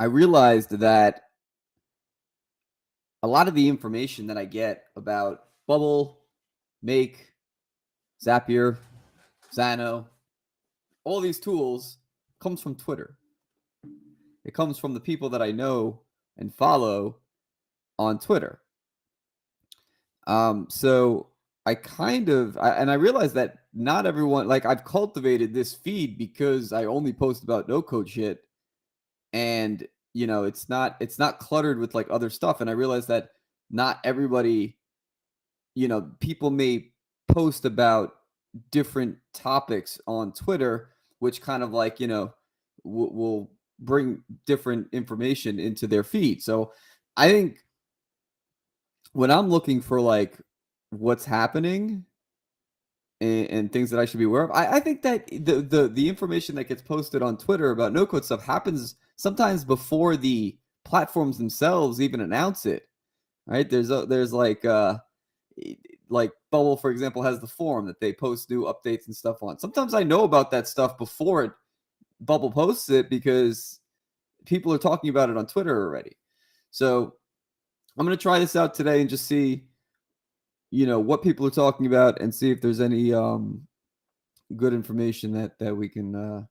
I realized that a lot of the information that I get about Bubble, Make, Zapier, Xano, all these tools comes from Twitter. It comes from the people that I know and follow on Twitter. So I realized that not everyone, like, I've cultivated this feed because I only post about no code shit, and it's not cluttered with like other stuff. And I realized that not everybody, people may post about different topics on Twitter, which kind of like, will bring different information into their feed. So I think when I'm looking for like what's happening and things that I should be aware of, I think that the information that gets posted on Twitter about no code stuff happens sometimes before the platforms themselves even announce it. Right? There's like Bubble, for example, has the forum that they post new updates and stuff on. Sometimes I know about that stuff before Bubble posts it because people are talking about it on Twitter already. So I'm going to try this out today and just see, what people are talking about and see if there's any good information that we can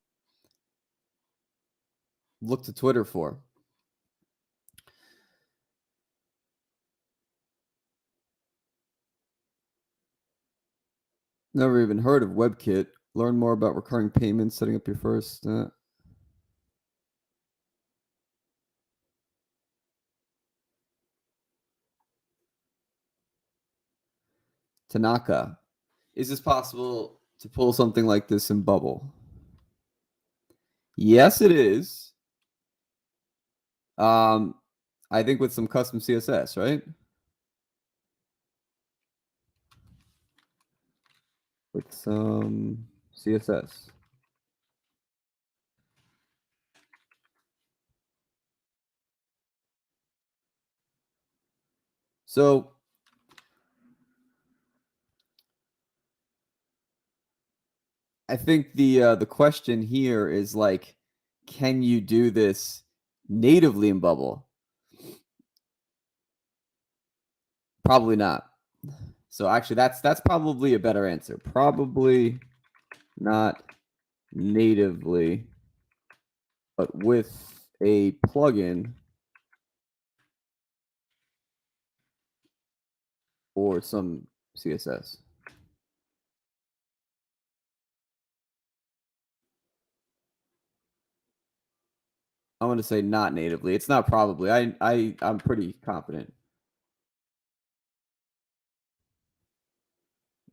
look to Twitter for. Never even heard of WebKit. Learn more about recurring payments, setting up your first. Tanaka. Is this possible to pull something like this in Bubble? Yes, it is. I think with some custom CSS, right? With some CSS. So I think the question here is like, can you do this natively in Bubble? Probably not. So actually, that's probably a better answer. Probably not natively, but with a plugin or some CSS. I'm going to say not natively. It's not probably. I'm pretty confident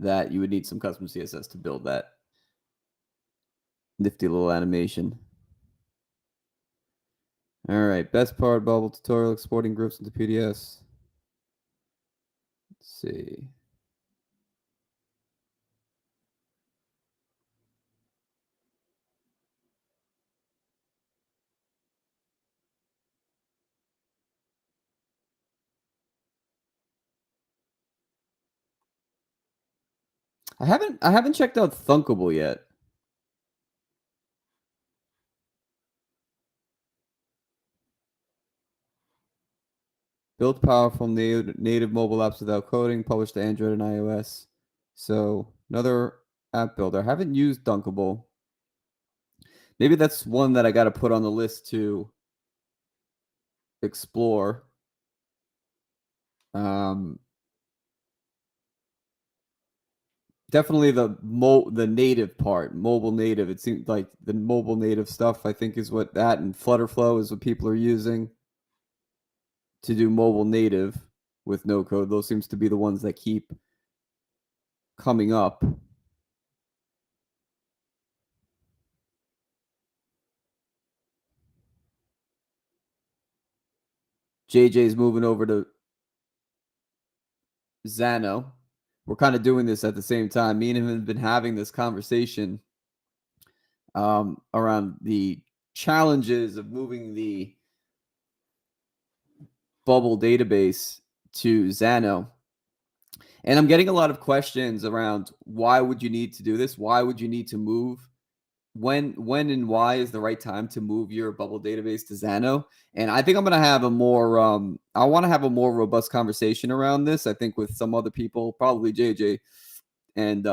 that you would need some custom CSS to build that nifty little animation. All right, best part Bubble tutorial, exporting groups into PDFs. Let's see. I haven't checked out Thunkable yet. Build powerful native mobile apps without coding, published to Android and iOS. So another app builder. I haven't used Dunkable. Maybe that's one that I got to put on the list to explore. Definitely the native part, mobile native. It seems like the mobile native stuff, I think, is what that, and Flutterflow is what people are using to do mobile native with no code. Those seems to be the ones that keep coming up. JJ's moving over to Xano. We're kind of doing this at the same time. Me and him have been having this conversation around the challenges of moving the Bubble database to Xano. And I'm getting a lot of questions around why would you need to do this? Why would you need to move when and why is the right time to move your bubble database to Xano. And I think I'm going to have a more I want to have a more robust conversation around this. I think with some other people, probably JJ and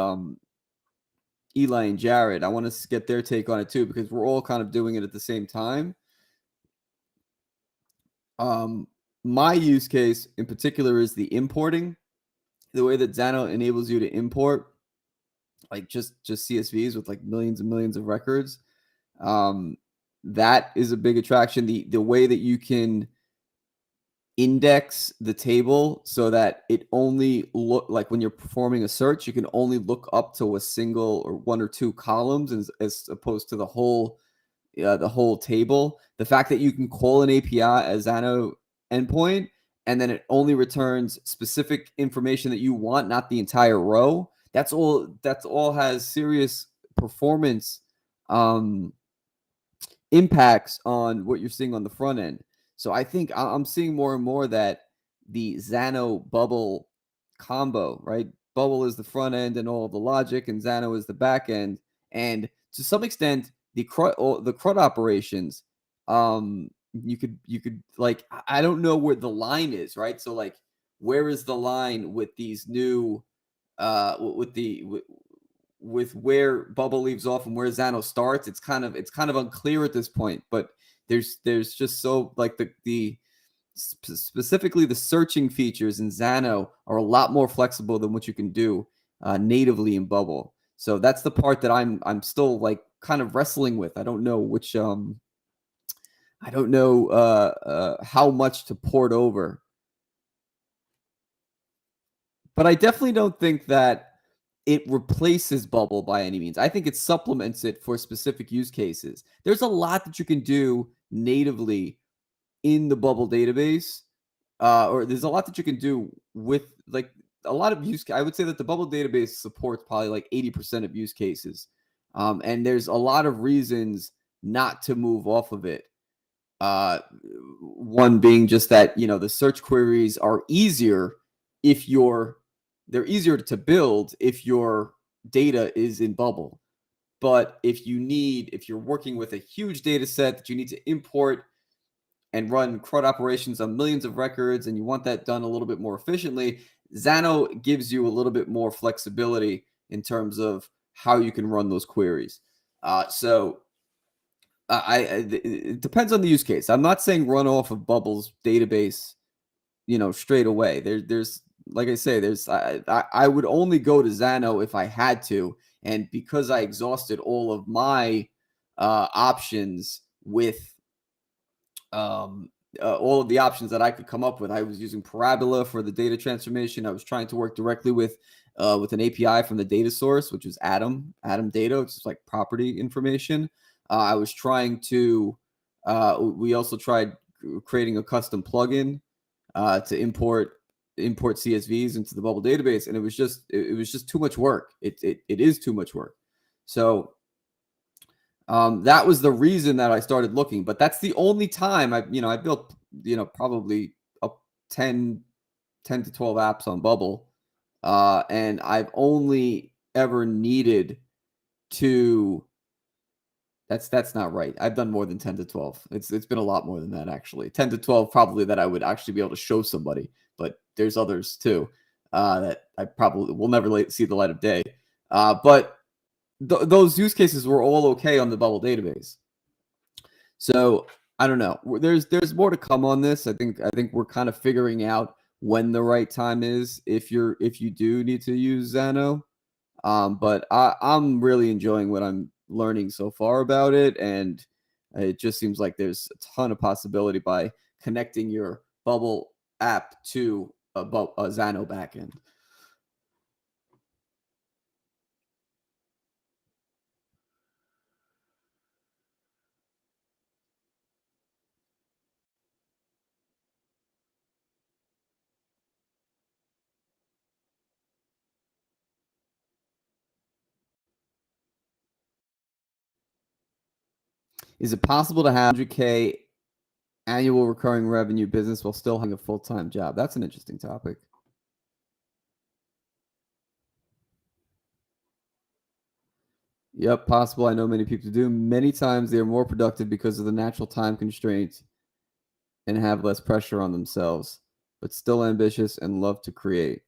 Eli and Jared. I want to get their take on it too, because we're all kind of doing it at the same time. My use case in particular is the importing. The way that Xano enables you to import like just CSVs with like millions and millions of records. That is a big attraction. The way that you can index the table so that it only look like when you're performing a search, you can only look up to a single or one or two columns as opposed to the whole table. The fact that you can call an API as Xano endpoint and then it only returns specific information that you want, not the entire row. That's all has serious performance impacts on what you're seeing on the front end. So I think I'm seeing more and more that the Xano Bubble combo, right? Bubble is the front end and all of the logic, and Xano is the back end. And to some extent, the CRUD operations, you could like, I don't know where the line is, right? So like, where is the line with these new with where Bubble leaves off and where Xano starts? It's kind of unclear at this point. But there's just so like the specifically the searching features in Xano are a lot more flexible than what you can do natively in Bubble. So that's the part that I'm still like kind of wrestling with. I don't know which I don't know how much to port over. But I definitely don't think that it replaces Bubble by any means. I think it supplements it for specific use cases. There's a lot that you can do natively in the Bubble database, or there's a lot that you can do with like a lot of use. I would say that the Bubble database supports probably like 80% of use cases, and there's a lot of reasons not to move off of it. One being just that the search queries are easier if they're easier to build if your data is in Bubble. But if you're working with a huge data set that you need to import and run CRUD operations on millions of records, and you want that done a little bit more efficiently, Xano gives you a little bit more flexibility in terms of how you can run those queries. It depends on the use case. I'm not saying run off of Bubble's database, straight away. There's like I say, I would only go to Xano if I had to, and because I exhausted all of my options with all of the options that I could come up with. I was using Parabola for the data transformation. I was trying to work directly with an API from the data source, which was Atom Data, which is like property information. I was trying to. We also tried creating a custom plugin to import CSVs into the Bubble database, and it was just too much work. It is too much work. So that was the reason that I started looking. But that's the only time I built probably up 10 to 12 apps on Bubble, and I've only ever needed to. That's not right. I've done more than 10 to 12. It's been a lot more than that, actually. 10 to 12 probably that I would actually be able to show somebody, but there's others too that I probably will never see the light of day. But those use cases were all okay on the Bubble database. So I don't know. There's more to come on this. I think we're kind of figuring out when the right time is if you do need to use Xano. But I'm really enjoying what I'm learning so far about it, and it just seems like there's a ton of possibility by connecting your Bubble app to a Xano backend. Is it possible to have 100K annual recurring revenue business while still having a full-time job? That's an interesting topic. Yep, possible. I know many people do. Many times they are more productive because of the natural time constraints and have less pressure on themselves, but still ambitious and love to create.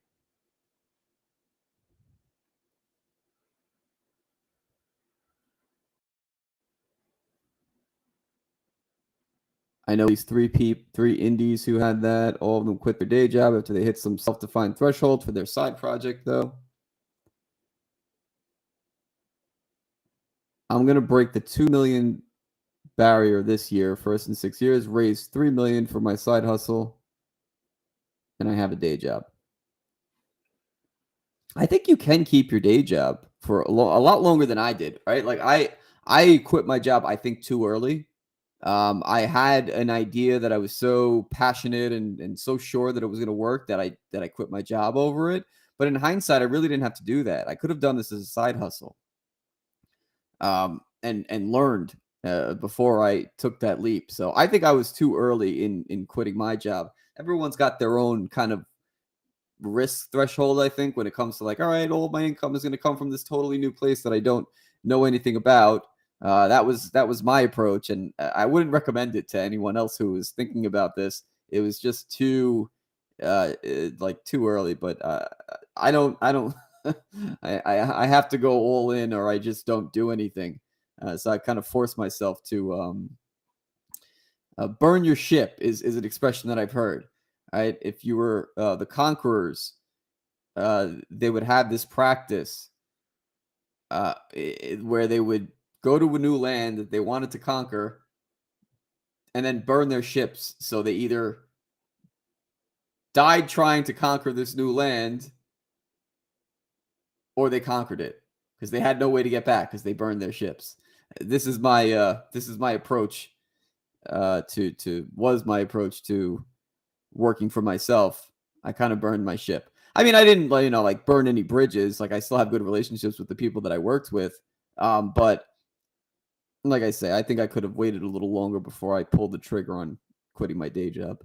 I know these three indies who had that. All of them quit their day job after they hit some self-defined threshold for their side project, though. I'm gonna break the 2 million barrier this year, first in 6 years, raise 3 million for my side hustle, and I have a day job. I think you can keep your day job for a lot longer than I did, right? Like I quit my job, I think, too early. I had an idea that I was so passionate and so sure that it was going to work that I quit my job over it. But in hindsight, I really didn't have to do that. I could have done this as a side hustle, and learned before I took that leap. So I think I was too early in quitting my job. Everyone's got their own kind of risk threshold, I think, when it comes to like, all right, all my income is going to come from this totally new place that I don't know anything about. That was my approach, and I wouldn't recommend it to anyone else who was thinking about this. It was just like too early. But I don't I have to go all in, or I just don't do anything. So I kind of force myself to burn your ship is an expression that I've heard. Right? If you were the conquerors, they would have this practice where they would go to a new land that they wanted to conquer and then burn their ships. So they either died trying to conquer this new land or they conquered it because they had no way to get back because they burned their ships. This is my approach to was my approach to working for myself. I kind of burned my ship. I mean, I didn't, like burn any bridges. Like I still have good relationships with the people that I worked with. But like I say, I think I could have waited a little longer before I pulled the trigger on quitting my day job.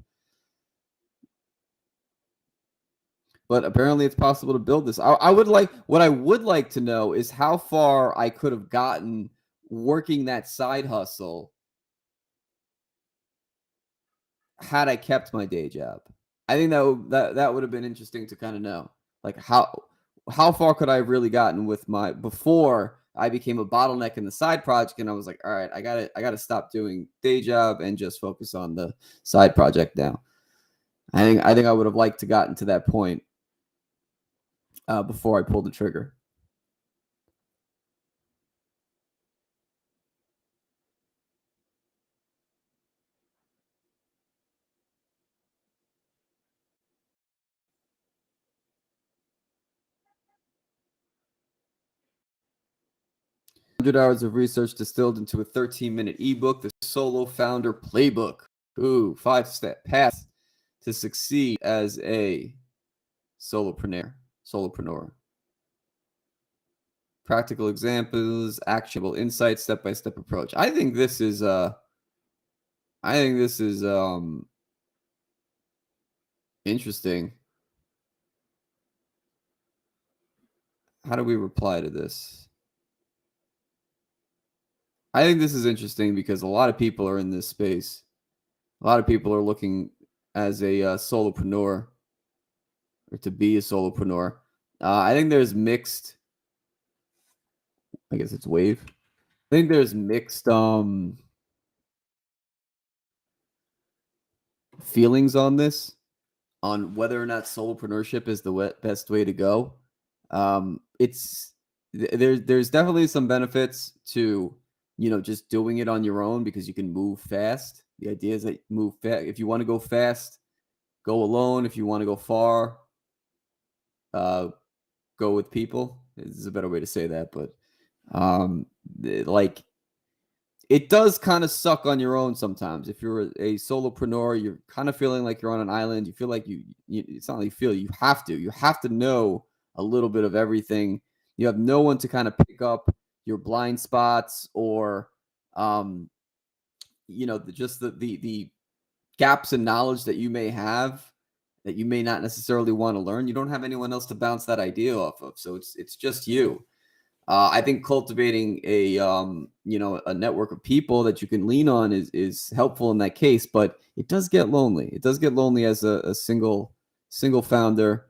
But apparently, it's possible to build this. What I would like to know is how far I could have gotten working that side hustle had I kept my day job. I think that would have been interesting to kind of know, like how far could I have really gotten with my before I became a bottleneck in the side project, and I was like, all right, I gotta stop doing day job and just focus on the side project now. I think I would have liked to gotten to that point before I pulled the trigger. 100 hours of research distilled into a 13-minute ebook, the Solo Founder Playbook. Ooh, 5-step path to succeed as a solopreneur. Practical examples, actionable insights, step-by-step approach. I think this is interesting. How do we reply to this? I think this is interesting because a lot of people are in this space. A lot of people are looking as a solopreneur or to be a solopreneur. I think there's mixed. I guess it's wave. I think there's mixed feelings on this, on whether or not solopreneurship is the best way to go. There's definitely some benefits to just doing it on your own because you can move fast. The idea is that you move fast. If you want to go fast, go alone. If you want to go far, uh, go with people. This is a better way to say that, but like it does kind of suck on your own sometimes. If you're a solopreneur, you're kind of feeling like you're on an island. You feel like it's not like you feel, you have to know a little bit of everything. You have no one to kind of pick up your blind spots or, um, just the gaps in knowledge that you may have that you may not necessarily want to learn. You don't have anyone else to bounce that idea off of. So it's just you. I think cultivating a a network of people that you can lean on is helpful in that case, but it does get lonely. It does get lonely as a single founder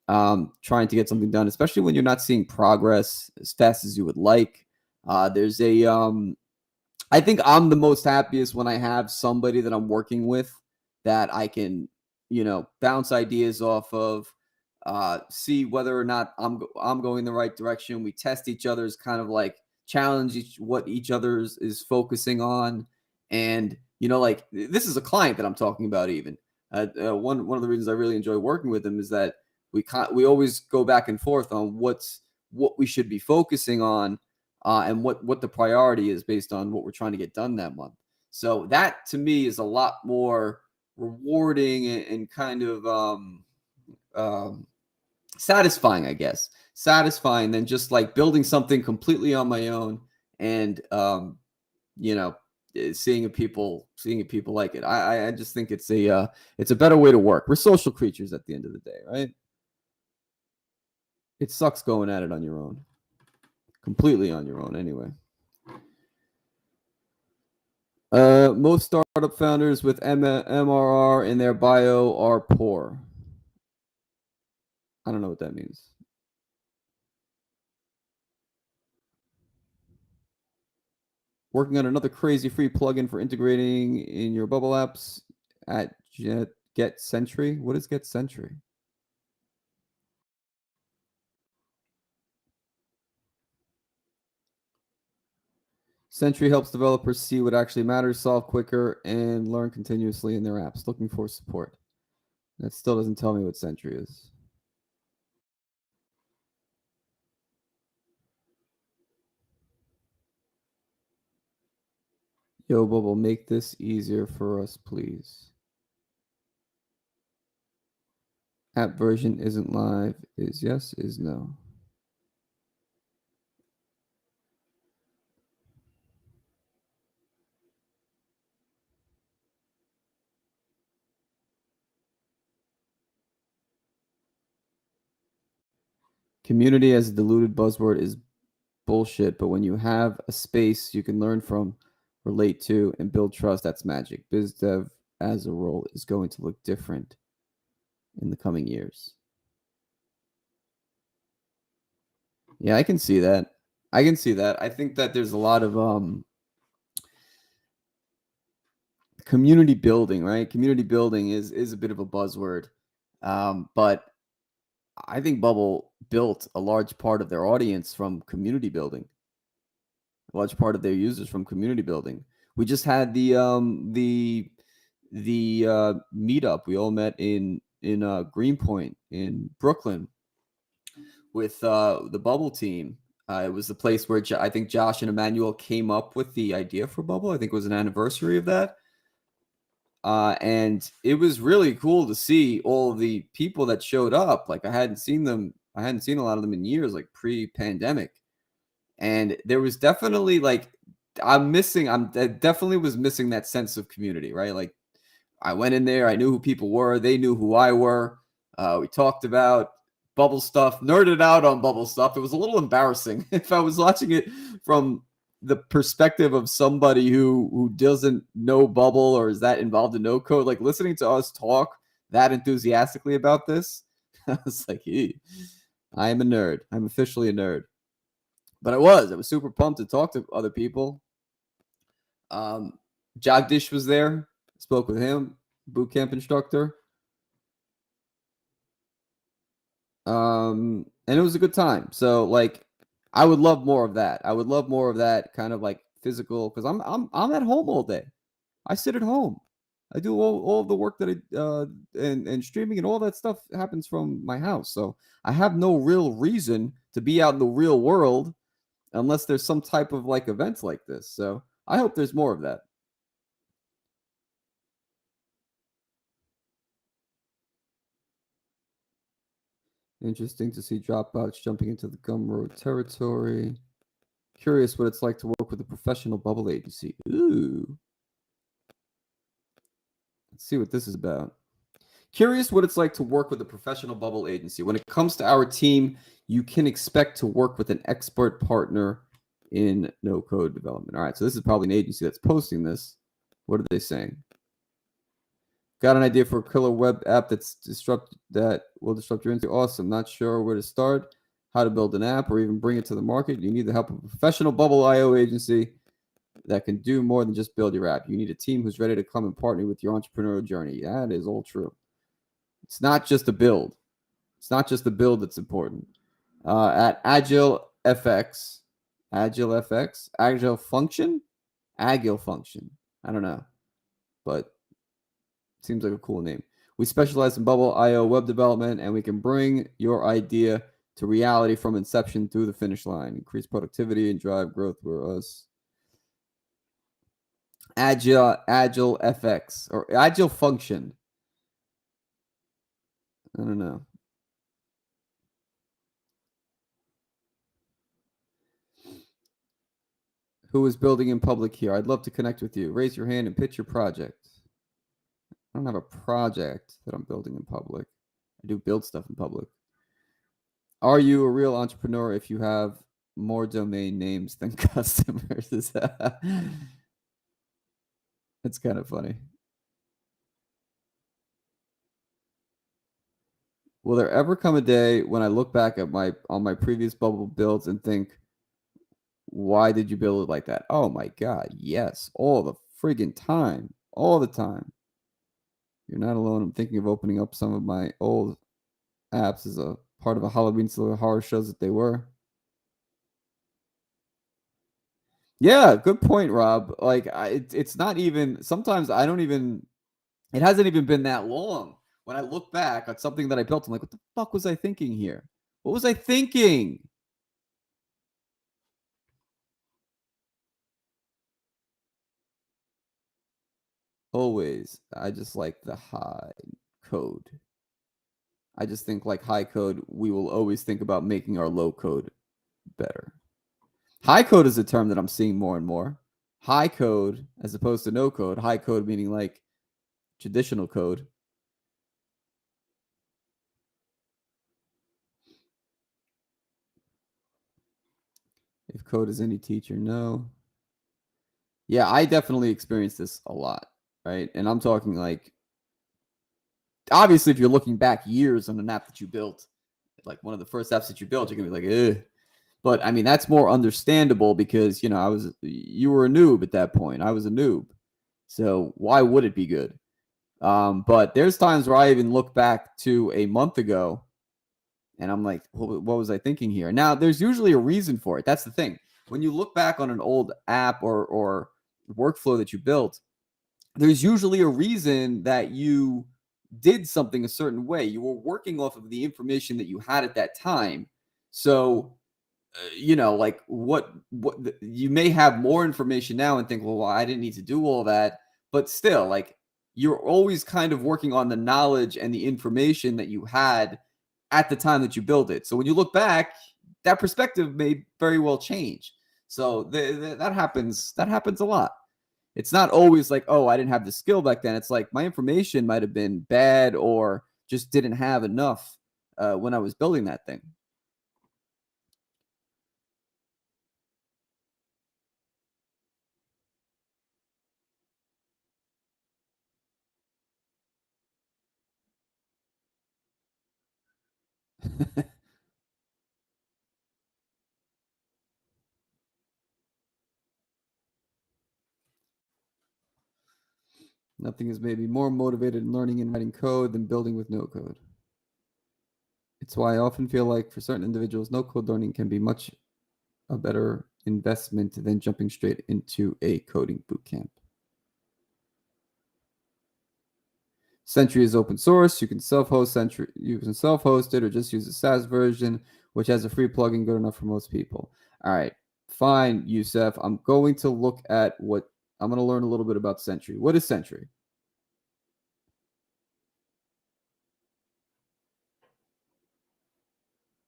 trying to get something done, especially when you're not seeing progress as fast as you would like. There's a I think I'm the most happiest when I have somebody that I'm working with that I can, bounce ideas off of, see whether or not I'm going the right direction. We test each other's kind of like challenge what each other's is focusing on, and like this is a client that I'm talking about. Even one of the reasons I really enjoy working with them is that we always go back and forth on what we should be focusing on and what the priority is based on what we're trying to get done that month. So that to me is a lot more rewarding and kind of um, satisfying, I guess, satisfying than just like building something completely on my own and you know seeing people like it. I just think it's a better way to work. We're social creatures at the end of the day, right? It sucks going at it on your own, completely on your own, anyway. Most startup founders with MRR in their bio are poor. I don't know what that means. Working on another crazy free plugin for integrating in your Bubble apps at Get Sentry. What is Get Sentry? Sentry helps developers see what actually matters, solve quicker, and learn continuously in their apps. Looking for support. That still doesn't tell me what Sentry is. Yo, Bubble, make this easier for us, please. App version isn't live. Is yes, is no. Community as a diluted buzzword is bullshit, but when you have a space you can learn from, relate to, and build trust, that's magic. Biz dev as a role is going to look different in the coming years. Yeah, I can see that. I can see that. I think that there's a lot of community building, right? Community building is a bit of a buzzword. But I think Bubble built a large part of their audience from community building, a large part of their users from community building. We just had the meetup. We all met in Greenpoint in Brooklyn with the Bubble team. It was the place where I think Josh and Emmanuel came up with the idea for Bubble. I think it was an anniversary of that. And it was really cool to see all the people that showed up. Like I hadn't seen them. I hadn't seen a lot of them in years, like pre-pandemic. And there was definitely like I definitely was missing that sense of community, right? Like I went in there, I knew who people were, they knew who I were. We talked about Bubble stuff, nerded out on Bubble stuff. It was a little embarrassing if I was watching it from the perspective of somebody who doesn't know Bubble or is that involved in no code. Like listening to us talk that enthusiastically about this, I was like, hey, I am a nerd. I'm officially a nerd. But I was super pumped to talk to other people. Um, Jagdish was there. Spoke with him, boot camp instructor. And it was a good time. So like, I would love more of that. I would love more of that kind of like physical because I'm at home all day. I sit at home. I do all of the work that and streaming and all that stuff happens from my house. So I have no real reason to be out in the real world unless there's some type of like events like this. So I hope there's more of that. Interesting to see dropouts jumping into the Gumroad territory. Curious what it's like to work with a professional bubble agency. Ooh. Let's see what this is about. Curious what it's like to work with a professional bubble agency. When it comes to our team, you can expect to work with an expert partner in no code development. All right, so this is probably an agency that's posting this. What are they saying? Got an idea for a killer web app that will disrupt your industry. Awesome. Not sure where to start, how to build an app, or even bring it to the market. You need the help of a professional Bubble IO agency that can do more than just build your app. You need a team who's ready to come and partner with your entrepreneurial journey. That is all true. It's not just a build. It's not just the build that's important. At Agile FX, Agile Function. I don't know, but seems like a cool name. We specialize in Bubble IO web development, and we can bring your idea to reality from inception through the finish line. Increase productivity and drive growth for us. Agile FX or Agile Function. I don't know. Who is building in public here? I'd love to connect with you. Raise your hand and pitch your project. I don't have a project that I'm building in public. I do build stuff in public. Are you a real entrepreneur if you have more domain names than customers? It's kind of funny. Will there ever come a day when I look back at my previous bubble builds and think, why did you build it like that? Oh my God, yes, all the friggin' time, all the time. You're not alone. I'm thinking of opening up some of my old apps as a part of a Halloween horror shows that they were. Yeah, good point, Rob. Like, it's not even. Sometimes I don't even. It hasn't even been that long. When I look back at something that I built, I'm like, what the fuck was I thinking here? What was I thinking? Always, I just like the high code. I just think like high code, we will always think about making our low code better. High code is a term that I'm seeing more and more. High code as opposed to no code. High code meaning like traditional code. If code is any teacher, no. Yeah, I definitely experienced this a lot, right? And I'm talking like, obviously, if you're looking back years on an app that you built, like one of the first apps that you built, you're gonna be like, ugh. But I mean, that's more understandable because you were a noob at that point. I was a noob, so why would it be good? But there's times where I even look back to a month ago, and I'm like, what was I thinking here? Now, there's usually a reason for it. That's the thing. When you look back on an old app or workflow that you built, there's usually a reason that you did something a certain way. You were working off of the information that you had at that time. So like you may have more information now and think, well, I didn't need to do all that, but still, like you're always kind of working on the knowledge and the information that you had at the time that you build it. So when you look back, that perspective may very well change. So that happens. That happens a lot. It's not always like, oh, I didn't have the skill back then. It's like my information might have been bad or just didn't have enough when I was building that thing. Nothing has made me more motivated in learning and writing code than building with no code. It's why I often feel like for certain individuals, no code learning can be much a better investment than jumping straight into a coding bootcamp. Sentry is open source. You can self-host Sentry. You can self-host it or just use the SaaS version, which has a free plugin good enough for most people. All right, fine, Youssef. I'm going to look at I'm going to learn a little bit about Sentry. What is Sentry?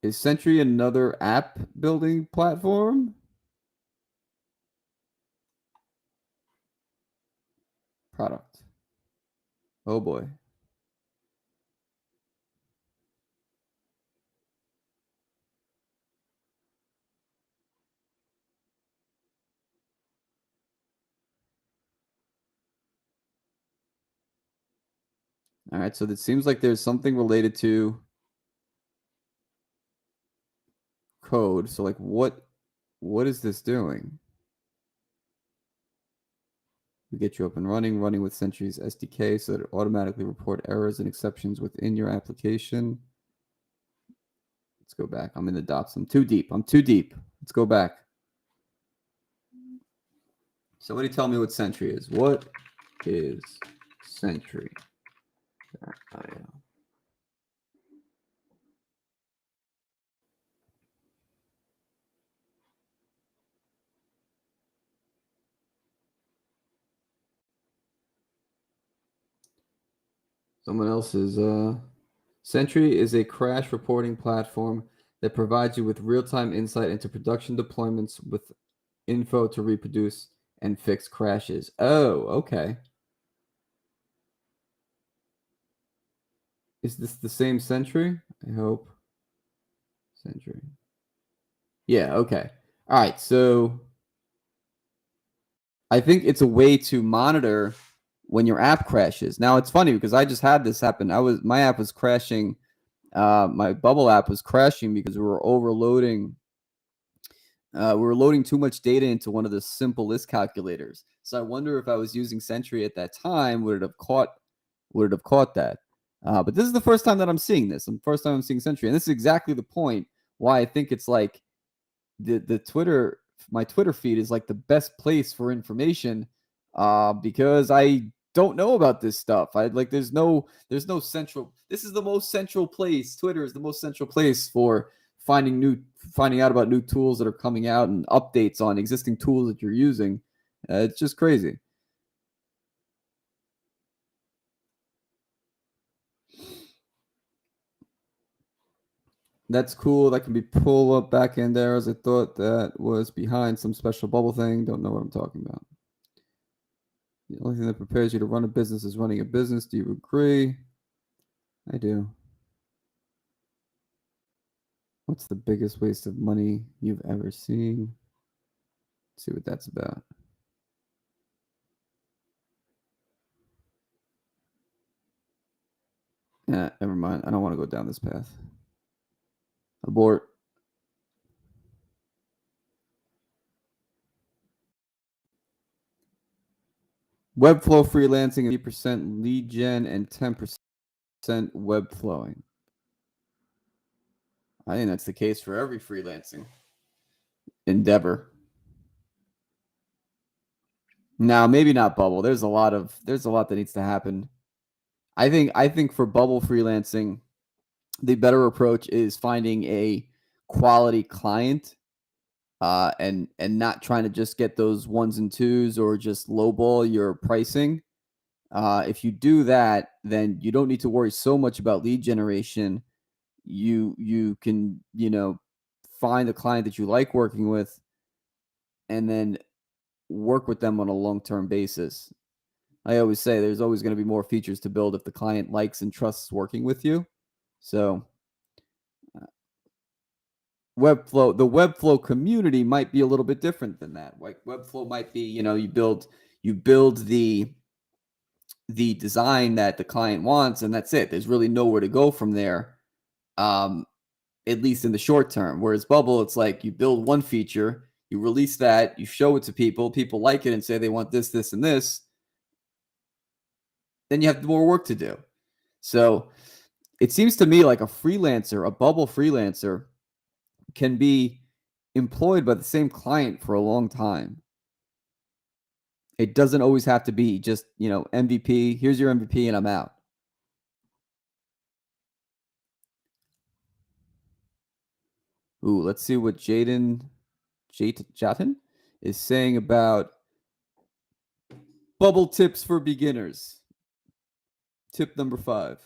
Is Sentry another app building platform? Product. Oh boy. All right, so it seems like there's something related to code. So like what is this doing? We get you up and running with Sentry's SDK so that it automatically report errors and exceptions within your application. Let's go back. I'm in the dots. I'm too deep. Let's go back. Somebody tell me what Sentry is. What is Sentry? Someone else is Sentry is a crash reporting platform that provides you with real-time insight into production deployments with info to reproduce and fix crashes. Oh, okay. Is this the same Sentry? I hope. Sentry. Yeah, okay. All right, so I think it's a way to monitor when your app crashes. Now it's funny because I just had this happen. My app was crashing. My Bubble app was crashing because we were overloading. We were loading too much data into one of the simple list calculators. So I wonder if I was using Sentry at that time, would it have caught that? But this is the first time that I'm seeing this. First time I'm seeing Sentry, and this is exactly the point why I think it's like the Twitter. My Twitter feed is like the best place for information, because I don't know about this stuff. There's no central. This is the most central place. Twitter is the most central place for finding out about new tools that are coming out and updates on existing tools that you're using. It's just crazy. That's cool. That can be pull up backend errors. I thought that was behind some special bubble thing. Don't know what I'm talking about. The only thing that prepares you to run a business is running a business. Do you agree? I do. What's the biggest waste of money you've ever seen? Let's see what that's about. Yeah, never mind. I don't want to go down this path. Abort. Webflow freelancing, 80% lead gen and 10% web flowing. I think that's the case for every freelancing endeavor. Now, maybe not Bubble. There's a lot that needs to happen. I think for Bubble freelancing, the better approach is finding a quality client, and not trying to just get those ones and twos or just lowball your pricing. If you do that, then you don't need to worry so much about lead generation. You can find the client that you like working with, and then work with them on a long-term basis. I always say there's always going to be more features to build if the client likes and trusts working with you. So the Webflow community might be a little bit different than that. Like Webflow might be, you build the design that the client wants, and that's it. There's really nowhere to go from there, at least in the short term. Whereas Bubble, it's like you build one feature, you release that, you show it to people like it and say they want this, this, and this. Then you have more work to do. So it seems to me like a Bubble freelancer can be employed by the same client for a long time. It doesn't always have to be just, MVP. Here's your MVP and I'm out. Ooh, let's see what Jatin is saying about Bubble tips for beginners. Tip number 5.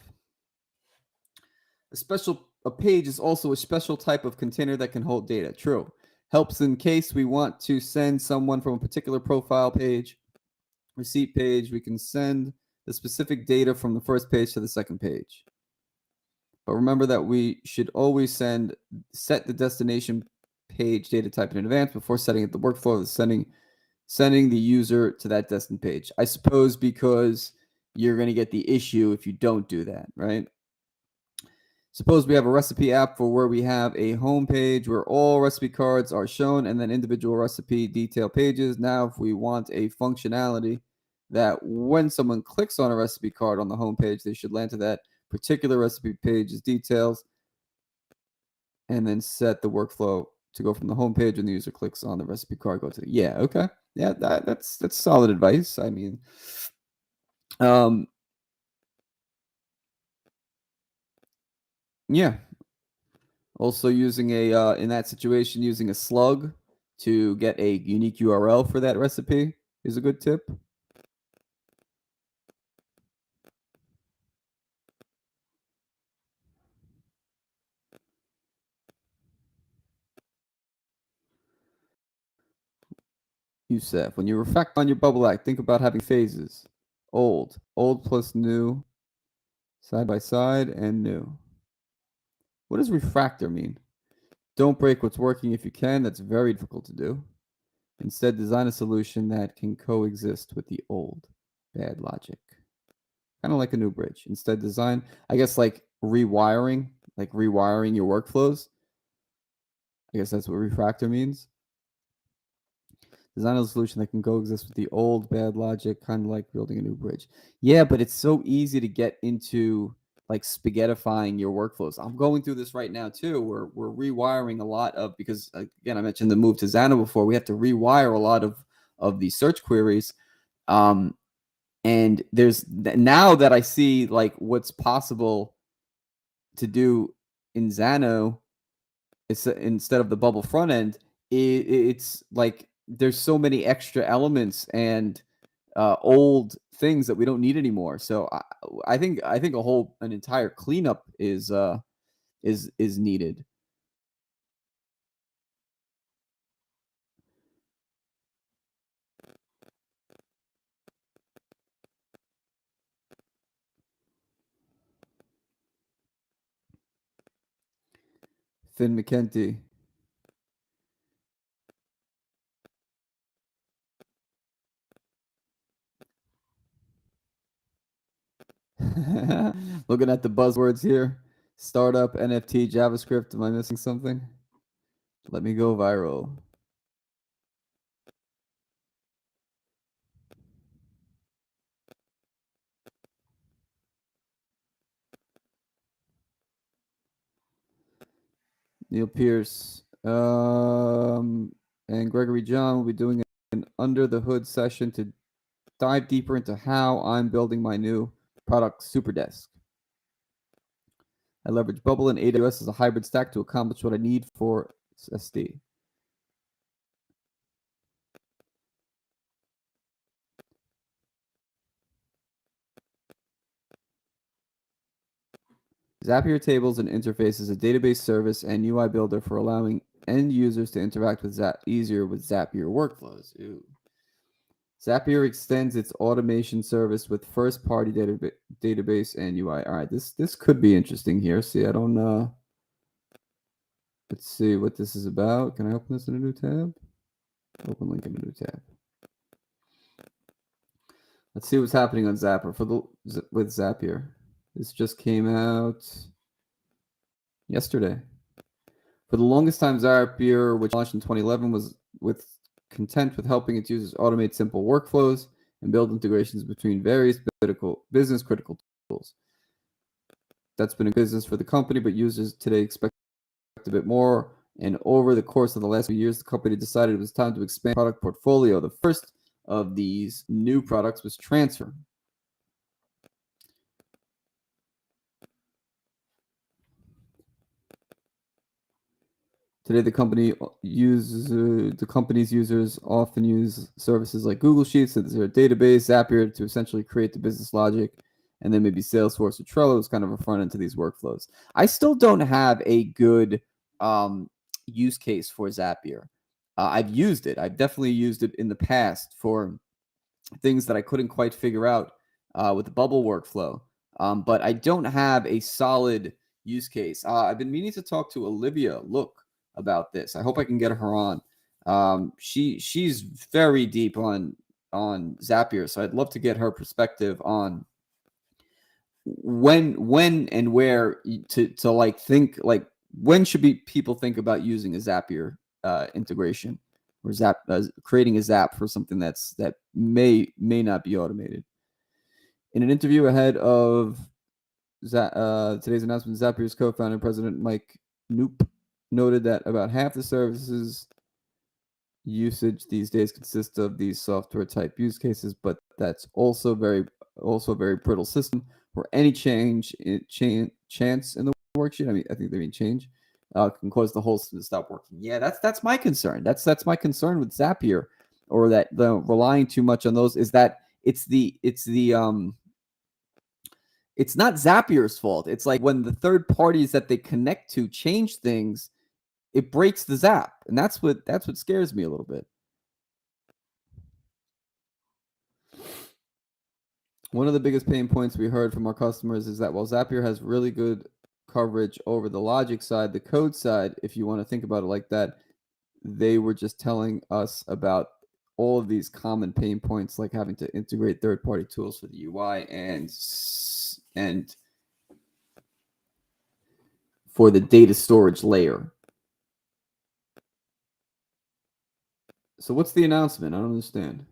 A page is also a special type of container that can hold data. True. Helps in case we want to send someone from a particular profile page, receipt page. We can send the specific data from the first page to the second page. But remember that we should always set the destination page data type in advance before setting up the workflow of sending the user to that destined page. I suppose because you're going to get the issue if you don't do that, right? Suppose we have a recipe app for where we have a home page where all recipe cards are shown and then individual recipe detail pages. Now, if we want a functionality that when someone clicks on a recipe card on the home page, they should land to that particular recipe page's details and then set the workflow to go from the home page when the user clicks on the recipe card, go to the, yeah, okay. Yeah, that's solid advice. I mean, yeah. Also using in that situation, using a slug to get a unique URL for that recipe is a good tip. Youssef, when you reflect on your bubble act, think about having phases. Old plus new, side by side, and new. What does refractor mean? Don't break what's working if you can. That's very difficult to do. Instead, design a solution that can coexist with the old. Bad logic. Kind of like a new bridge. Instead, design, I guess, like rewiring your workflows. I guess that's what refractor means. Design a solution that can coexist with the old bad logic, kind of like building a new bridge. Yeah, but it's so easy to get into like spaghettifying your workflows. I'm going through this right now too. We're rewiring a lot of, because again, I mentioned the move to Xano before. We have to rewire a lot of these search queries. And there's now that I see like what's possible to do in Xano, it's instead of the bubble front end, it's like there's so many extra elements and old things that we don't need anymore. So I think an entire cleanup is needed. Finn McKenty. Looking at the buzzwords here. Startup, NFT, JavaScript. Am I missing something? Let me go viral. Neil Pierce and Gregory John will be doing an under the hood session to dive deeper into how I'm building my new product, Superdesk. I leverage Bubble and AWS as a hybrid stack to accomplish what I need for SD. Zapier Tables and Interface is a database service and UI builder for allowing end users to interact with easier with Zapier workflows. Ooh. Zapier extends its automation service with first-party database and UI. All right, this could be interesting here. See, I don't let's see what this is about. Can I open this in a new tab? Open link in a new tab. Let's see what's happening on Zapier with Zapier. This just came out yesterday. For the longest time, Zapier, which launched in 2011, was content with helping its users automate simple workflows and build integrations between various business critical tools. That's been a business for the company, but users today expect a bit more. And over the course of the last few years, the company decided it was time to expand product portfolio. The first of these new products was Transfer. Today, the company's users often use services like Google Sheets as their database, Zapier to essentially create the business logic, and then maybe Salesforce or Trello is kind of a front end to these workflows. I still don't have a good use case for Zapier. I've used it. I've definitely used it in the past for things that I couldn't quite figure out with the bubble workflow. But I don't have a solid use case. I've been meaning to talk to Olivia Look about this. I hope I can get her on. She's very deep on Zapier, so I'd love to get her perspective on when and where to like think like when should be people think about using a Zapier integration or Zap creating a Zap for something that may not be automated. In an interview ahead of today's announcement, Zapier's co-founder and president Mike Knoop noted that about half the services usage these days consists of these software type use cases, but that's also a very brittle system where any chance in the worksheet. I mean, I think they mean change can cause the whole system to stop working. Yeah, that's my concern. That's my concern with Zapier, or that the relying too much on those is that it's not Zapier's fault. It's like when the third parties that they connect to change things, it breaks the Zap, and that's what scares me a little bit. One of the biggest pain points we heard from our customers is that while Zapier has really good coverage over the logic side, the code side, if you want to think about it like that, they were just telling us about all of these common pain points, like having to integrate third-party tools for the UI and for the data storage layer. So what's the announcement? I don't understand.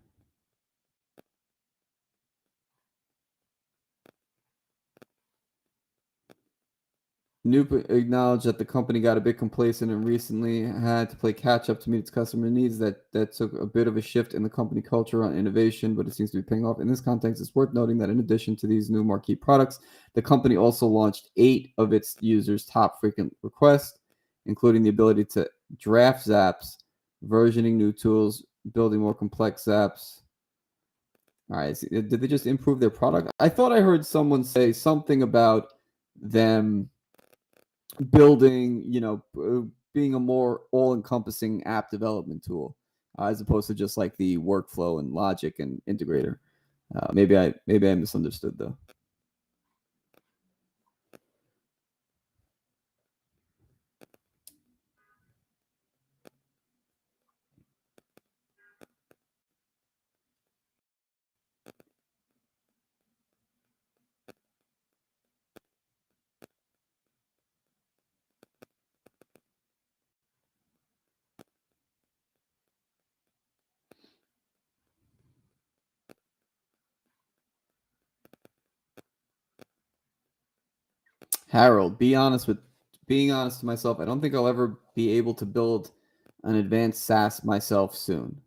Knoop acknowledged that the company got a bit complacent and recently had to play catch up to meet its customer needs. That took a bit of a shift in the company culture on innovation, but it seems to be paying off. In this context, it's worth noting that in addition to these new marquee products, the company also launched 8 of its users' top frequent requests, including the ability to draft Zaps, versioning new tools, building more complex Zaps. All right, did they just improve their product? I thought I heard someone say something about them building, being a more all-encompassing app development tool, as opposed to just like the workflow and logic and integrator. Maybe I misunderstood though. Harold, being honest to myself, I don't think I'll ever be able to build an advanced SaaS myself soon.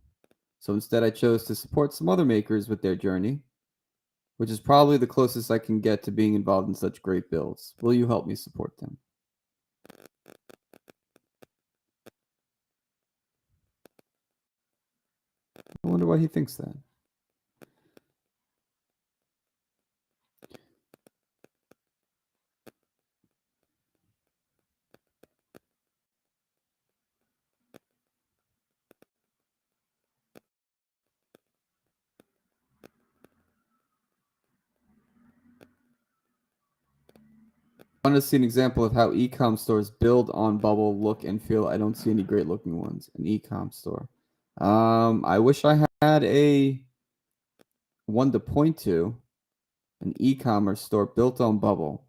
So instead, I chose to support some other makers with their journey, which is probably the closest I can get to being involved in such great builds. Will you help me support them? I wonder why he thinks that. I want to see an example of how e-com stores build on Bubble look and feel. I don't see any great looking ones. An e-com store. I wish I had a one to point to. An e-commerce store built on Bubble.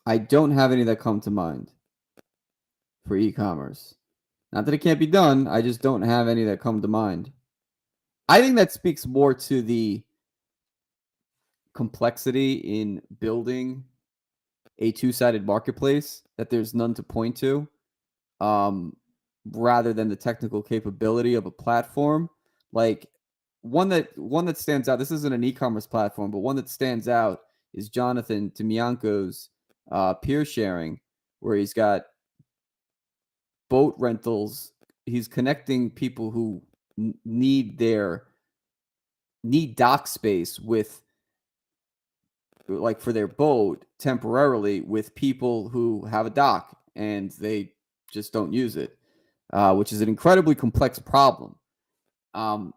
I don't have any that come to mind for e-commerce. Not that it can't be done. I just don't have any that come to mind. I think that speaks more to the complexity in building a two-sided marketplace, that there's none to point to, rather than the technical capability of a platform. Like one that stands out. This isn't an e-commerce platform, but one that stands out is Jonathan Timianko's peer sharing, where he's got boat rentals. He's connecting people who need dock space with, like, for their boat temporarily, with people who have a dock and they just don't use it, which is an incredibly complex problem. And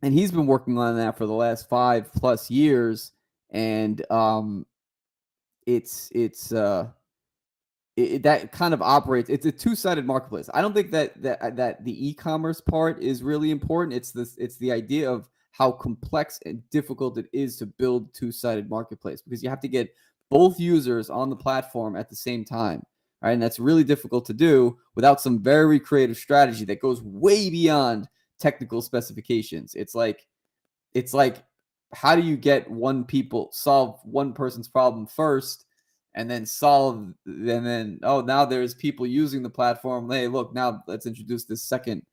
he's been working on that for the last 5+ years, and that kind of operates. It's a two-sided marketplace. I don't think that the e-commerce part is really important. It's the idea of how complex and difficult it is to build two-sided marketplace, because you have to get both users on the platform at the same time, right? And that's really difficult to do without some very creative strategy that goes way beyond technical specifications. It's like how do you get solve one person's problem first, and then now there's people using the platform. Hey, look, now let's introduce this second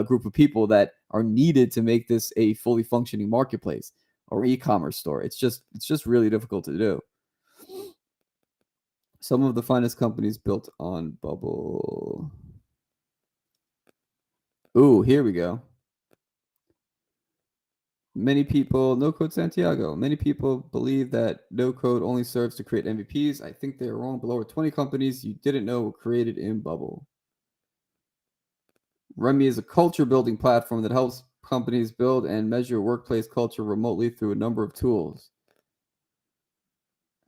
group of people that are needed to make this a fully functioning marketplace or e-commerce store. It's just really difficult to do. Some of the finest companies built on Bubble. Ooh, here we go. Many people, No Code Santiago. Many people believe that no code only serves to create MVPs. I think they're wrong. Below are 20 companies you didn't know were created in Bubble. Remy is a culture building platform that helps companies build and measure workplace culture remotely through a number of tools.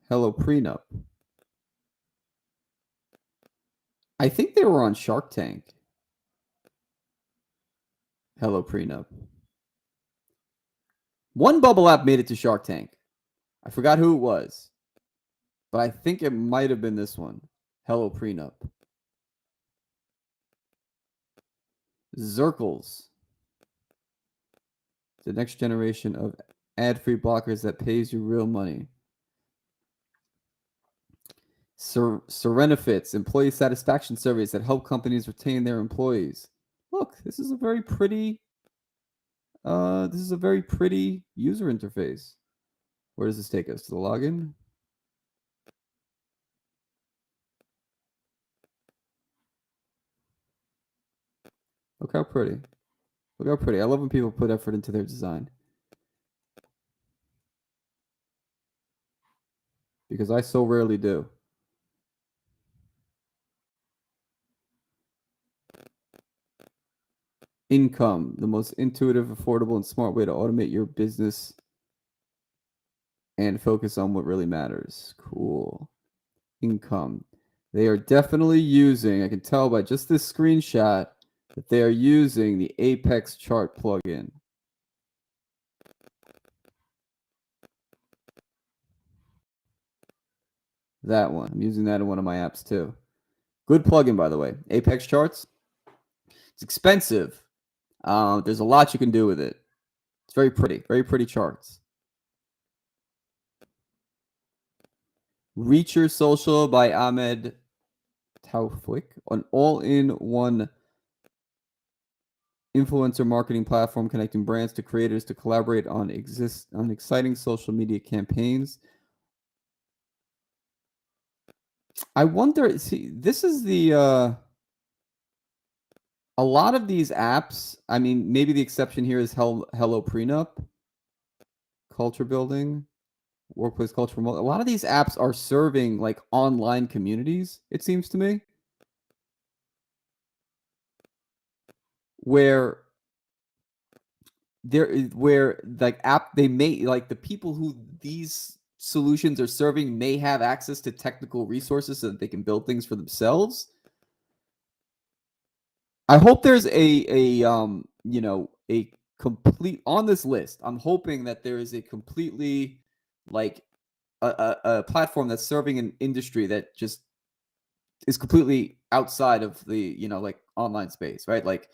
Hello Prenup. I think they were on Shark Tank. Hello Prenup. One Bubble app made it to Shark Tank. I forgot who it was, but I think it might have been this one. Hello Prenup. Zirkles. The next generation of ad-free blockers that pays you real money. Serenifits, employee satisfaction surveys that help companies retain their employees. Look, this is a very pretty user interface. Where does this take us? To the login? Look how pretty. Look how pretty. I love when people put effort into their design. Because I so rarely do. Income, the most intuitive, affordable, and smart way to automate your business and focus on what really matters. Cool. Income. They are definitely using, I can tell by just this screenshot, that they are using the Apex chart plugin. That one. I'm using that in one of my apps too. Good plugin, by the way. Apex charts. It's expensive. There's a lot you can do with it. It's very pretty charts. Reach Your Social by Ahmed Taufik, an all-in-one influencer marketing platform connecting brands to creators to collaborate on exciting social media campaigns. I wonder, see, this is the a lot of these apps, I mean, maybe the exception here is Hello Prenup, culture building, workplace culture remote. A lot of these apps are serving like online communities, it seems to me, where they may, like, the people who these solutions are serving may have access to technical resources so that they can build things for themselves. I hope there's a complete on this list. I'm hoping that there is a completely like a platform that's serving an industry that just is completely outside of the like online space, right? Like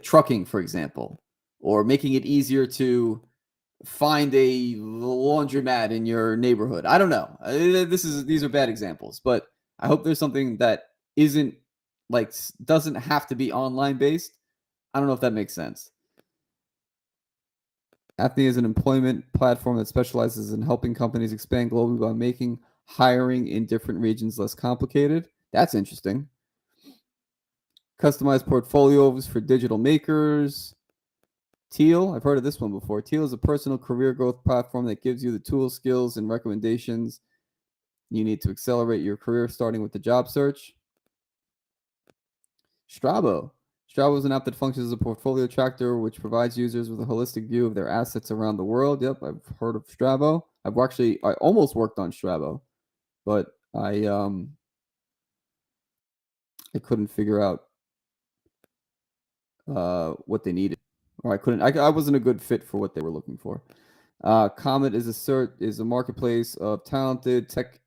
trucking, for example, or making it easier to find a laundromat in your neighborhood. I don't know. These are bad examples, but I hope there's something that isn't doesn't have to be online based. I don't know if that makes sense. Athnia is an employment platform that specializes in helping companies expand globally by making hiring in different regions less complicated. That's interesting. Customized portfolios for digital makers. Teal, I've heard of this one before. Teal is a personal career growth platform that gives you the tools, skills, and recommendations you need to accelerate your career, starting with the job search. Strabo. Strabo is an app that functions as a portfolio tracker, which provides users with a holistic view of their assets around the world. Yep, I've heard of Strabo. I almost worked on Strabo, but I couldn't figure out what they needed, or I wasn't a good fit for what they were looking for. Comet is a marketplace of talented tech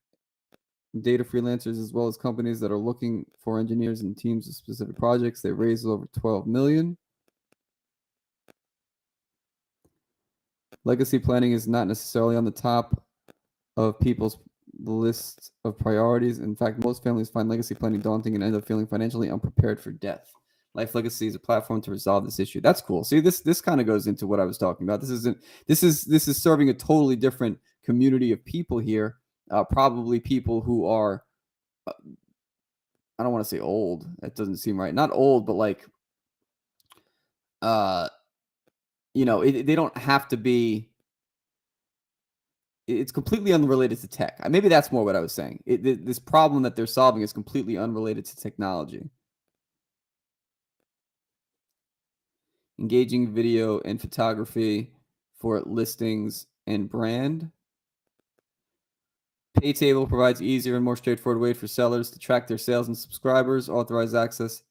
data freelancers as well as companies that are looking for engineers and teams of specific projects. They raised over 12 million. Legacy planning is not necessarily on the top of people's list of priorities. In fact, most families find legacy planning daunting and end up feeling financially unprepared for death. Life Legacy is a platform to resolve this issue. That's cool. See, this kind of goes into what I was talking about. This is serving a totally different community of people here. Probably people who are, I don't want to say old. That doesn't seem right. Not old, but like, they don't have to be. It's completely unrelated to tech. Maybe that's more what I was saying. This problem that they're solving is completely unrelated to technology. Engaging video and photography for listings and brand. Paytable provides easier and more straightforward way for sellers to track their sales and subscribers, authorize access,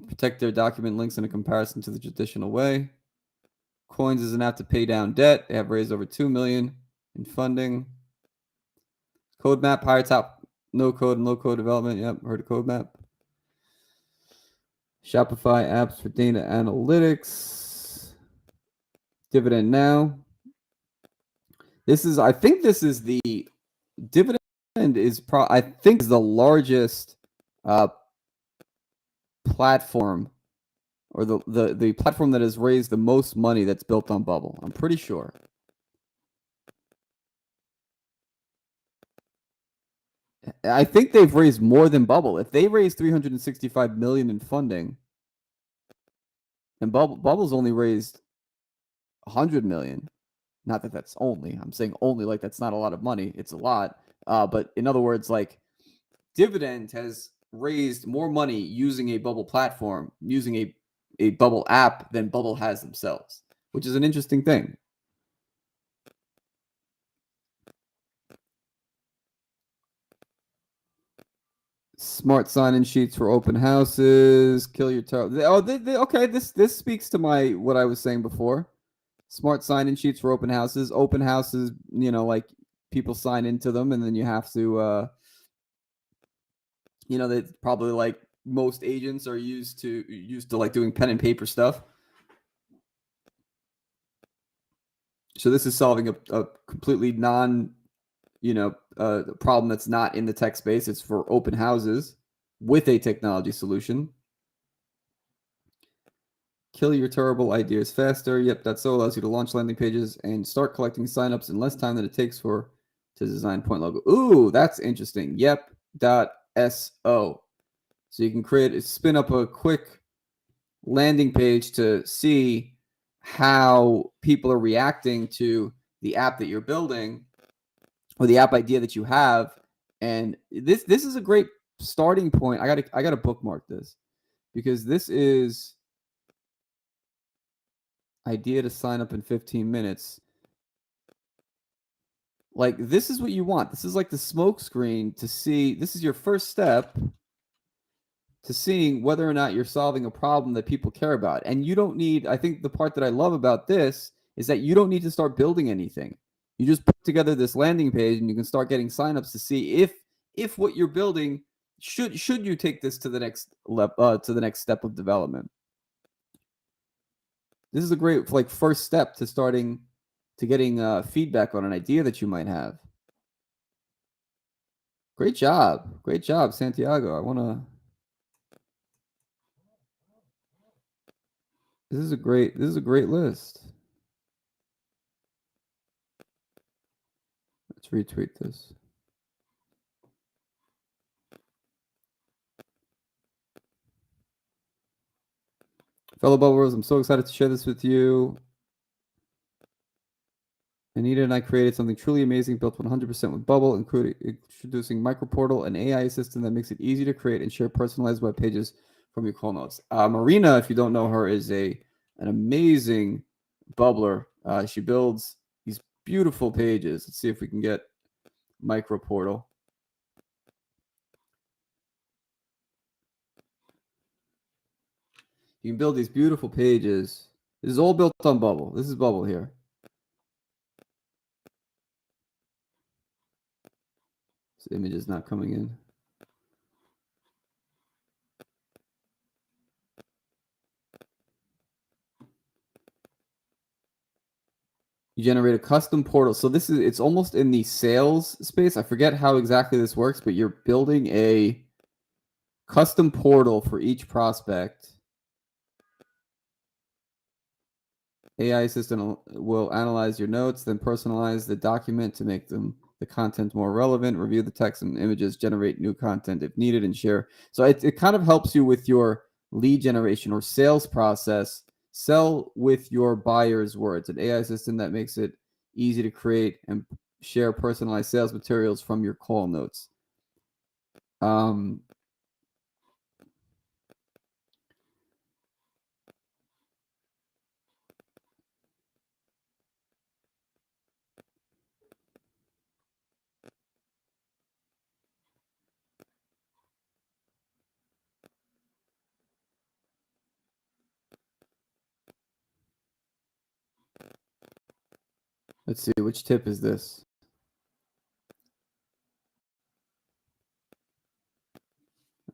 protect their document links in a comparison to the traditional way. Coins is an app to pay down debt. They have raised over $2 million in funding. CodeMap, higher top no-code and low-code development. Yep, heard of CodeMap. Shopify apps for data analytics. Dividend Now. I think this is the Dividend is I think is the largest platform, or the platform that has raised the most money that's built on Bubble. I'm pretty sure. I think they've raised more than Bubble. If they raised $365 million in funding, and Bubble's only raised $100 million. Not that that's only. I'm saying only like that's not a lot of money. It's a lot. But in other words, like Dividend has raised more money using a Bubble platform, using a Bubble app than Bubble has themselves, which is an interesting thing. Smart sign-in sheets for open houses. Kill your okay. This speaks to what I was saying before. Smart sign-in sheets for open houses. Open houses, like people sign into them, and then you have to, they probably like most agents are used to like doing pen and paper stuff. So this is solving a completely problem that's not in the tech space. It's for open houses with a technology solution. Kill your terrible ideas faster. Yep, that so allows you to launch landing pages and start collecting signups in less time than it takes to design point logo. Ooh, that's interesting. Yep.so. So you can spin up a quick landing page to see how people are reacting to the app that you're building or the app idea that you have. And this is a great starting point. I gotta bookmark this, because this is idea to sign up in 15 minutes. Like, this is what you want. This is like the smoke screen to see. This is your first step to seeing whether or not you're solving a problem that people care about. And you don't need, I think the part that I love about this is that you don't need to start building anything. You just put together this landing page and you can start getting signups to see if what you're building should you take this to the next step of development. This is a great first step to getting feedback on an idea that you might have. Great job, Santiago. This is a great list. Let's retweet this. Fellow Bubblers, I'm so excited to share this with you. Anita and I created something truly amazing, built 100% with Bubble, including introducing MicroPortal, an AI assistant that makes it easy to create and share personalized web pages from your call notes. Marina, if you don't know her, is an amazing bubbler. She builds these beautiful pages. Let's see if we can get MicroPortal. You can build these beautiful pages. This is all built on Bubble. This is Bubble here. This image is not coming in. You generate a custom portal. So it's almost in the sales space. I forget how exactly this works, but you're building a custom portal for each prospect. AI assistant will analyze your notes, then personalize the document to make the content more relevant, review the text and images, generate new content if needed, and share. So it kind of helps you with your lead generation or sales process. Sell with your buyer's words. An AI assistant that makes it easy to create and share personalized sales materials from your call notes. Let's see, which tip is this?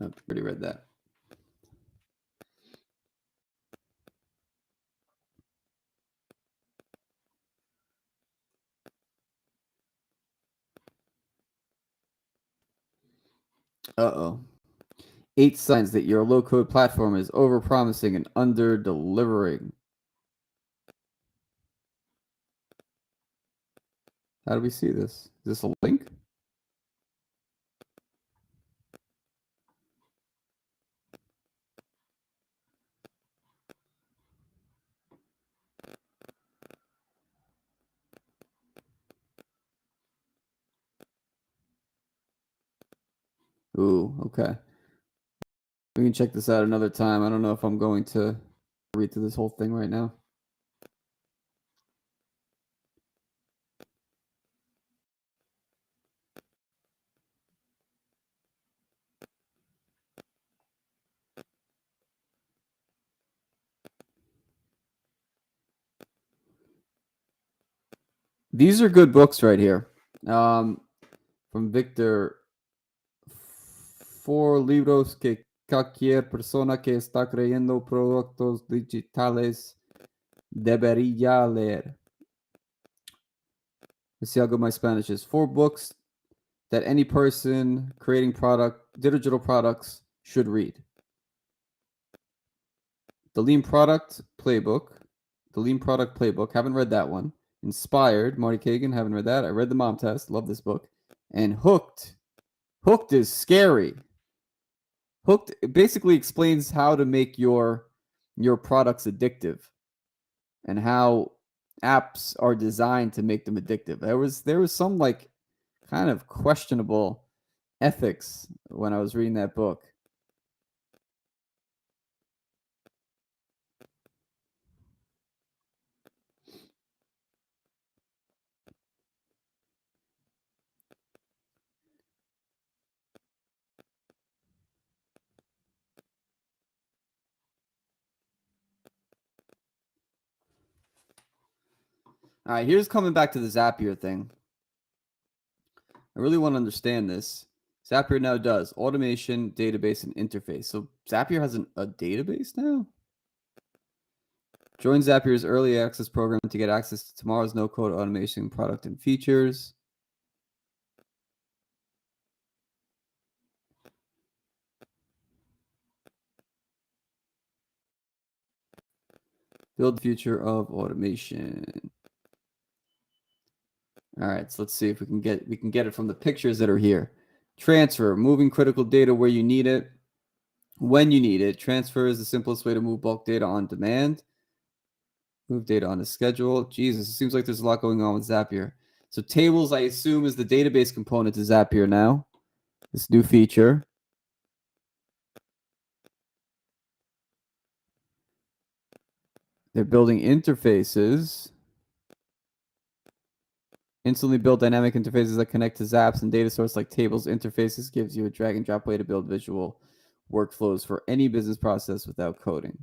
I've already read that. Uh-oh. 8 signs that your low-code platform is over-promising and under-delivering. How do we see this? Is this a link? Ooh, okay. We can check this out another time. I don't know if I'm going to read through this whole thing right now. These are good books right here. From Victor. 4 libros que cualquier persona que está creando productos digitales debería leer. Let's see how good my Spanish is. 4 books that any person creating digital products should read. The Lean Product Playbook. Haven't read that one. Inspired, Marty Kagan. Haven't read that. I read The Mom Test. Love this book. And Hooked. Hooked is scary. Hooked basically explains how to make your products addictive and how apps are designed to make them addictive. There was some like kind of questionable ethics when I was reading that book. All right, here's coming back to the Zapier thing. I really want to understand this. Zapier now does automation, database, and interface. So Zapier has a database now? Join Zapier's early access program to get access to tomorrow's no-code automation product and features. Build the future of automation. All right, so let's see if we can get it from the pictures that are here. Transfer, moving critical data where you need it, when you need it. Transfer is the simplest way to move bulk data on demand. Move data on a schedule. Jesus, it seems like there's a lot going on with Zapier. So tables, I assume, is the database component to Zapier now. This new feature. They're building interfaces. Instantly build dynamic interfaces that connect to Zaps and data source like tables. Interfaces gives you a drag and drop way to build visual workflows for any business process without coding.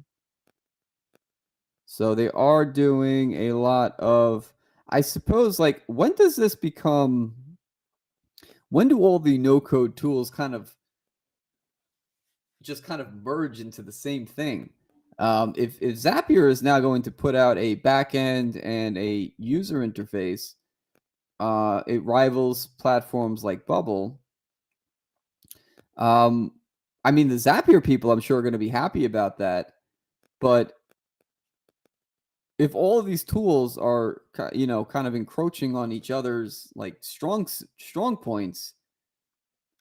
So they are doing a lot of, I suppose, like, when does this become, when do all the no code tools kind of just kind of merge into the same thing? If Zapier is now going to put out a backend and a user interface, it rivals platforms like Bubble. Um, I mean, the Zapier people, I'm sure, are going to be happy about that. But if all of these tools are, kind of encroaching on each other's like strong points,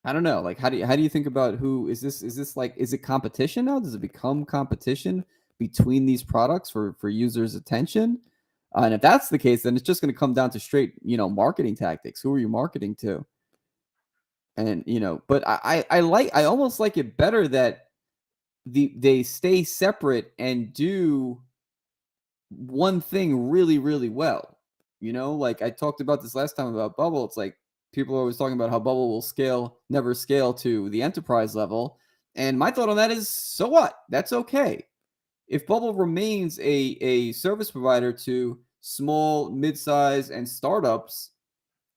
I don't know. Like, how do you think about who is this? Is this like, is it competition now? Does it become competition between these products for users' attention? And if that's the case, then it's just going to come down to straight, marketing tactics. Who are you marketing to? And but I almost like it better that they stay separate and do one thing really, really well. Like I talked about this last time about Bubble. It's like people are always talking about how Bubble will never scale to the enterprise level. And my thought on that is, so what? That's okay. If Bubble remains a service provider to small, mid-size, and startups,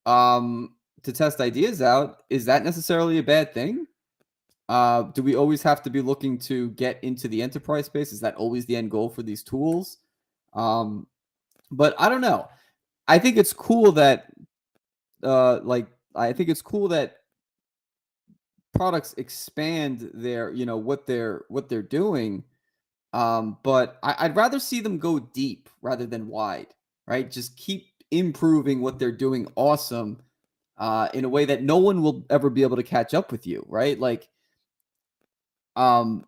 to test ideas out, is that necessarily a bad thing? Do we always have to be looking to get into the enterprise space? Is that always the end goal for these tools? Um, but I don't know. I think it's cool that I think it's cool that products expand their, what they're doing. But I'd rather see them go deep rather than wide, right? Just keep improving what they're doing awesome, in a way that no one will ever be able to catch up with you, right? Like, um,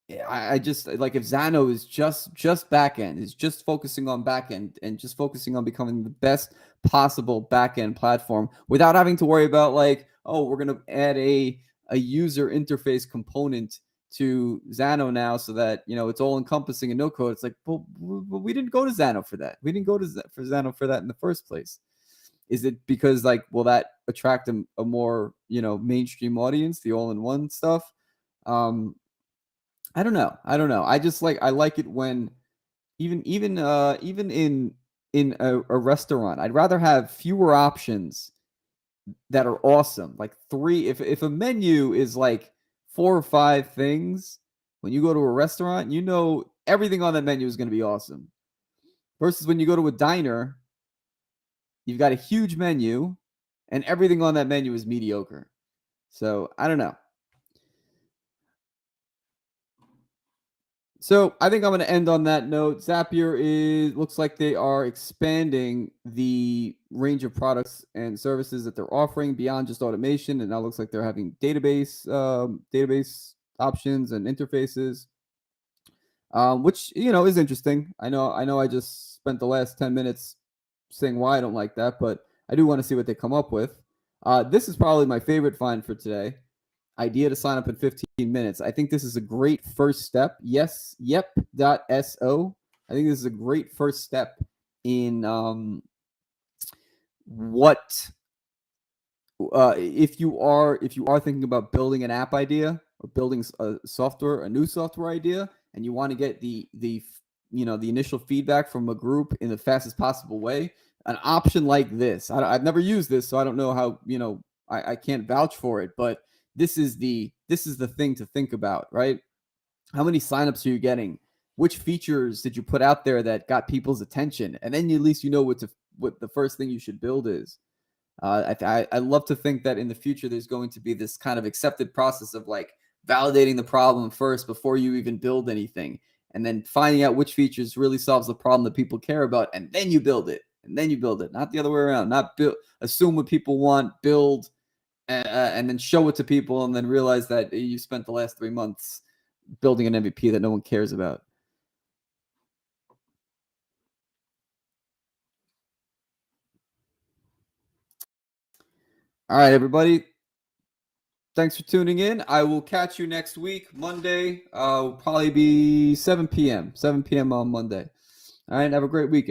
yeah, I just like, if Zano is just back end, is just focusing on back end and just focusing on becoming the best possible back end platform without having to worry about, like, oh, we're gonna add a user interface component to Zano now so that it's all encompassing and no code. It's like, well, we didn't go to Zano for that. We didn't go to for Zano for that in the first place. Is it because, like, will that attract a more mainstream audience, the all in one stuff? Um, I don't know. I don't know. I like it when even in a restaurant, I'd rather have fewer options that are awesome. Like three, if a menu is like four or five things, when you go to a restaurant, everything on that menu is going to be awesome. Versus when you go to a diner, you've got a huge menu and everything on that menu is mediocre. So I don't know. So I think I'm going to end on that note. Zapier looks like they are expanding the range of products and services that they're offering beyond just automation. And now looks like they're having database options and interfaces, which is interesting. I know. I just spent the last 10 minutes saying why I don't like that, but I do want to see what they come up with. This is probably my favorite find for today. Idea to sign up in 15 minutes. I think this is a great first step. Yes, yep.so. I think this is a great first step in what if you are thinking about building an app idea or building a new software idea, and you want to get the initial feedback from a group in the fastest possible way. An option like this, I've never used this, so I don't know how, I can't vouch for it, but this is the thing to think about, right? How many signups are you getting? Which features did you put out there that got people's attention? And then at least what the first thing you should build is. I love to think that in the future there's going to be this kind of accepted process of like validating the problem first before you even build anything, and then finding out which features really solves the problem that people care about, and then you build it, not the other way around. Not assume what people want, build, and then show it to people, and then realize that you spent the last 3 months building an MVP that no one cares about. All right, everybody. Thanks for tuning in. I will catch you next week, Monday. Will probably be 7 p.m. 7 p.m. on Monday. All right, have a great weekend.